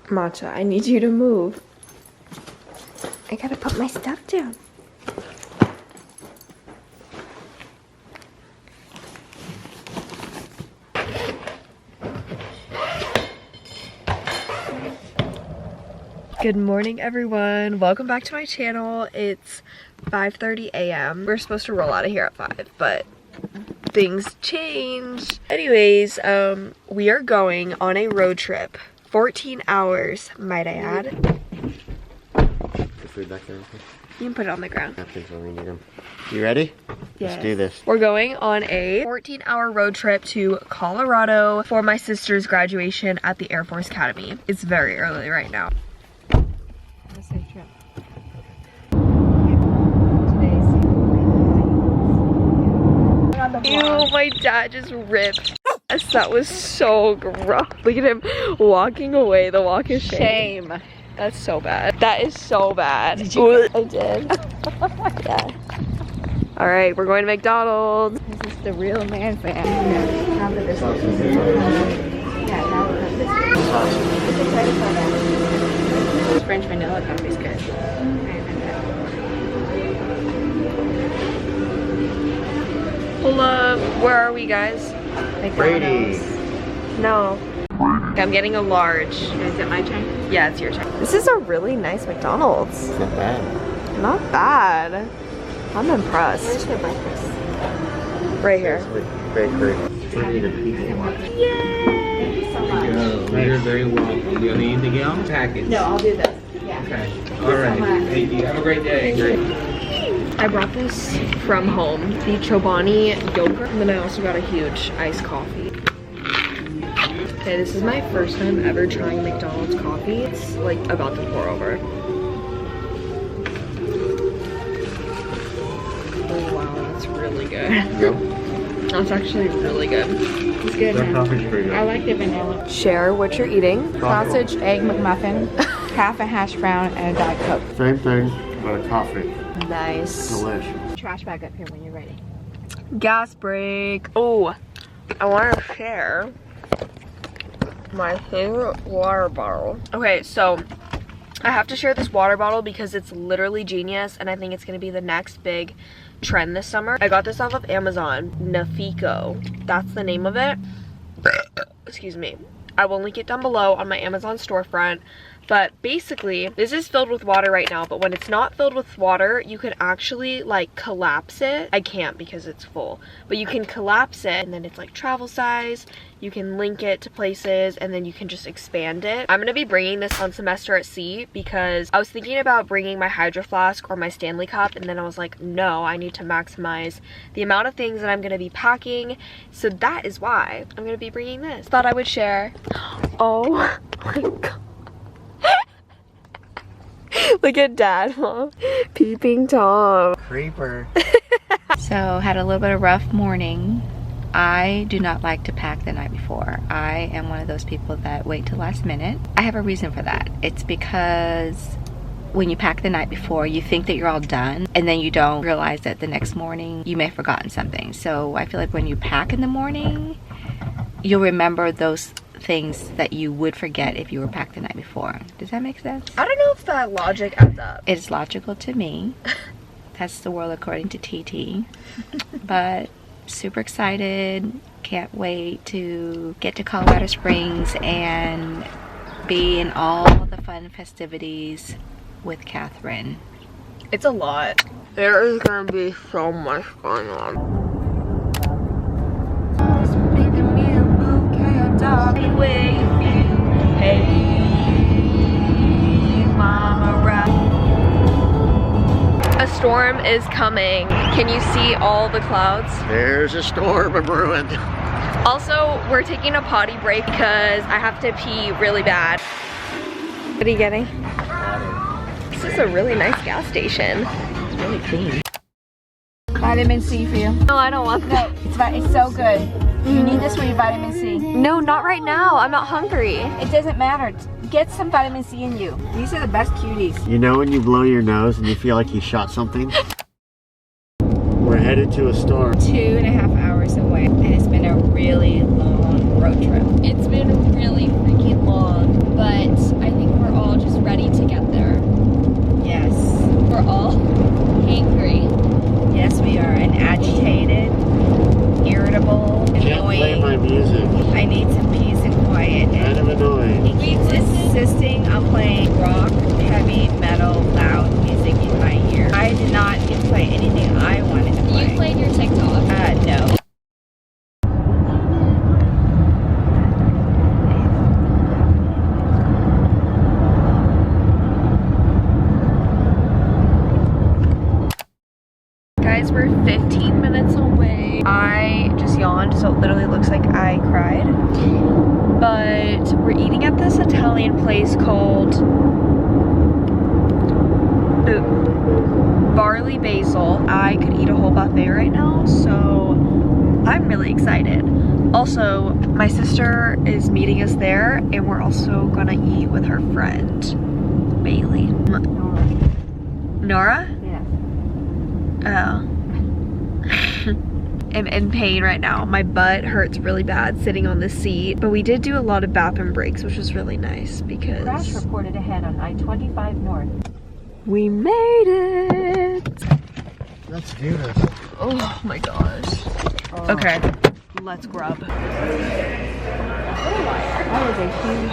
Matcha, I need you to move. I gotta put my stuff down. Good morning, everyone. Welcome back to my channel. It's 5:30 a.m. We're supposed to roll out of here at 5, but things changed. Anyways, we are going on a road trip. 14 hours, might I add. The food back there. You can put it on the ground. Napkins when we need them. You ready? Yes. Let's do this. We're going on a 14-hour road trip to Colorado for my sister's graduation at the Air Force Academy. It's very early right now. Safe trip. Ew, my dad just ripped. That was so gross. Look at him walking away. The walk is shame. That's so bad. That is so bad. Did you? I did. Yeah. All right, we're going to McDonald's. This is the real man fan. Yeah, now the biscuits. Yeah, now the biscuits. French vanilla coffee is good. Hold up. Where are we, guys? Brady. No. I'm getting a large. Is it my turn? Yeah, it's your turn. This is a really nice McDonald's. Not bad. Not bad. I'm impressed. Where's the breakfast? Right here. Bakery. Ready to people. Yay! Thank you so much. You're very welcome. You need anything else? Package. No, I'll do this. Yeah. Okay. All right. Thank you. Have a great day. I brought this from home, the Chobani yogurt, and then I also got a huge iced coffee. Okay, this is my first time ever trying McDonald's coffee. It's like about to pour over. Oh wow, that's really good. That's actually really good. It's good. That Now. coffee's pretty good. I like the vanilla. Share what you're eating. Sausage, egg McMuffin, half a hash brown, and a Diet Coke. Same thing, but a coffee. Nice. Delish. Trash bag up here when you're ready. Gas break. Oh, I want to share my favorite water bottle. Okay, so I have to share this water bottle because it's literally genius and I think it's going to be the next big trend this summer. I got this off of Amazon. Nafico. That's the name of it. Excuse me. I will link it down below on my Amazon storefront. But basically, this is filled with water right now, but when it's not filled with water, you can actually like collapse it. I can't because it's full, but you can collapse it and then it's like travel size. You can link it to places and then you can just expand it. I'm gonna be bringing this on semester at sea because I was thinking about bringing my Hydro Flask or my Stanley Cup, and then I was like, no, I need to maximize the amount of things that I'm gonna be packing. So that is why I'm gonna be bringing this. Thought I would share. Oh my God. Look at Dad, Mom. Peeping Tom. Creeper. So, had a little bit of rough morning. I do not like to pack the night before. I am one of those people that wait till last minute. I have a reason for that. It's because when you pack the night before, you think that you're all done, and then you don't realize that the next morning you may have forgotten something. So I feel like when you pack in the morning, you'll remember those things that you would forget if you were packed the night before. Does that make sense? I don't know if that logic adds up. It's logical to me. That's the world according to TT. But super excited. Can't wait to get to Colorado Springs and be in all the fun festivities with Catherine. It's a lot. There is gonna be so much going on. A storm is coming. Can you see all the clouds? There's a storm brewing. Also, we're taking a potty break because I have to pee really bad. What are you getting? This is a really nice gas station. It's really clean. Vitamin C for you. No, I don't want that. It's so good. You need this for your vitamin C. No, not right now. I'm not hungry. It doesn't matter. Get some vitamin C in you. These are the best cuties. You know when you blow your nose and you feel like you shot something? We're headed to a storm. 2.5 hours away, and it's been a really long road trip. It's been really freaking long, but I think 15 minutes away. I just yawned, so it literally looks like I cried. But we're eating at this Italian place called Barley Basil. I could eat a whole buffet right now, so I'm really excited. Also, my sister is meeting us there, and we're also gonna eat with her friend, Bailey. Nora? Yeah. Oh. I'm in pain right now. My butt hurts really bad sitting on the seat, but we did do a lot of bathroom breaks, which was really nice because... Crash reported ahead on I-25 North. We made it! Let's do this. Oh my gosh. Oh. Okay, let's grub. That was a huge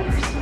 difference.